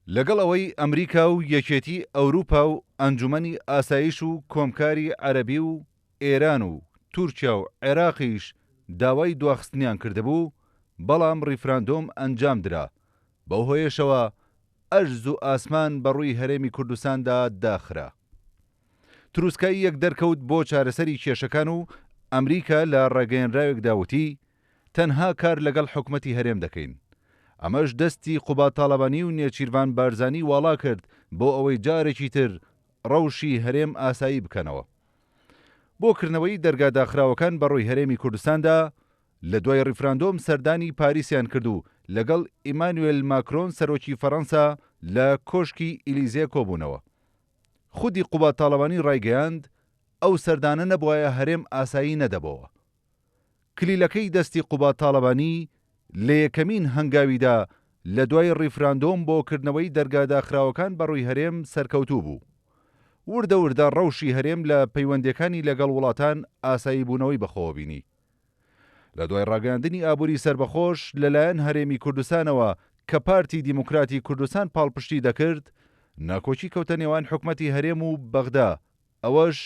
لەگەڵ ئەوەی ئەمریکا و یەکێتی ئەوروپا و ئەنجومەنی ئاسایش و کۆمکاری عەرەبی و ئێران و تورکیا و عێراقیش داوای دواخستنیان کردبوو، بەڵام ڕیفراندۆم ئەنجام درا. بەو هۆیەشەوە ئەرز و ئاسمان بەڕووی هەرێمی کوردستاندا داخرا. تروسکایی یەک دەرکەوت بۆ چارەسەری کێشەکان و ئەمریکا لە ڕێگەیەنراوێکدا وتی تەنها کار لەگەڵ حکومەتی هەرێم دەکەین. ئەمەش دەستی قوبات تاڵەبانی و نێچیروان بارزانی واڵا کرد بۆ ئەوەی جارێکی تر ڕەوشی هەرێم ئاسایی بکەنەوە. بۆ کردنەوەی دەرگاداخراوەکان بەڕووی هەرێمی کوردستاندا لە دوای ڕیفراندۆم سەردانی پاریسیان کرد و لەگەڵ ئیمانوێل ماکرۆن سەرۆکی فەڕەنسا لە کۆشکی ئیلیزێ کۆبوونەوە. خودی قوبات تاڵەبانی ڕایگەیاند ئەو سەردانە نەبوایە هەرێم ئاسایی نەدەبەوە. کلیلەکەی دەستی قوبات تاڵەبانی لە یەکەمین هەنگاویدا لە دوای ڕیفراندۆم بۆ کردنەوەی دەرگاداخراوەکان بەڕووی هەرێم سەرکەوتوو بوو. وردە وردە ڕەوشی هەرێم لە پەیوەندیەکانی لەگەڵ وڵاتان ئاسایی بوونەوەی بەخۆوە بینی. لە دوای ڕاگەاندنی ئابووری سربەخۆش لەلایەن هەرێمی کوردستانەوە کە پارتی دیموکراتی کوردستان پاڵپشتی دەکرد، ناکۆچی کەوتە نێوان حکومەتی هەرێم و بەغدا، ئەوەش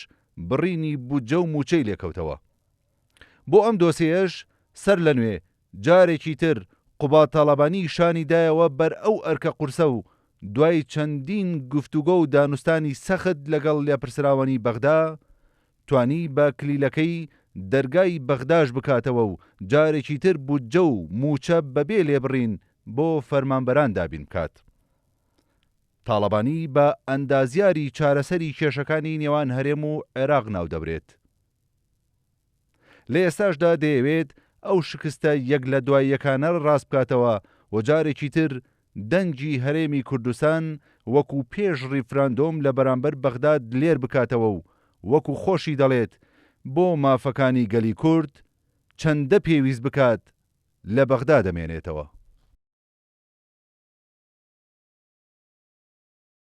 بڕینی بودجە و موچەی لێکەوتەوە. بۆ ئەم دۆسیەش سەر لە نوێ جارێکی تر قوبات تاڵەبانی شانی دایەوە بەر ئەو ئەرکە قورسە و دوای چەندین گفتوگۆ و دانوستانی سەخت لەگەڵ لێپرسراوانی بەغدا توانی بە کلیلەکەی دەرگای بەغداش بکاتەوە و جارێکی تر بودجە و موچە بەبێ لێبڕین بۆ فەرمانبەران دابین بکات. تاڵەبانی بە ئەندازیاری چارەسەری کێشەکانی نێوان هەرێم و عێراق ناو دەبرێت. لە ئێستاشدا دەیەوێت ئەو شکستە یەک لە دوای یەکانە ڕاست بکاتەوە و جارێکی تر دەنگی هەرێمی کوردستان وەکو پێش ڕیفراندۆم لە بەرامبەر بەغداد لێر بکاتەوە و وەکو خۆشی دەڵێت بۆ مافەکانی گەلی کورد چەندە پێویست بکات لە بەغدا دەمێنێتەوە.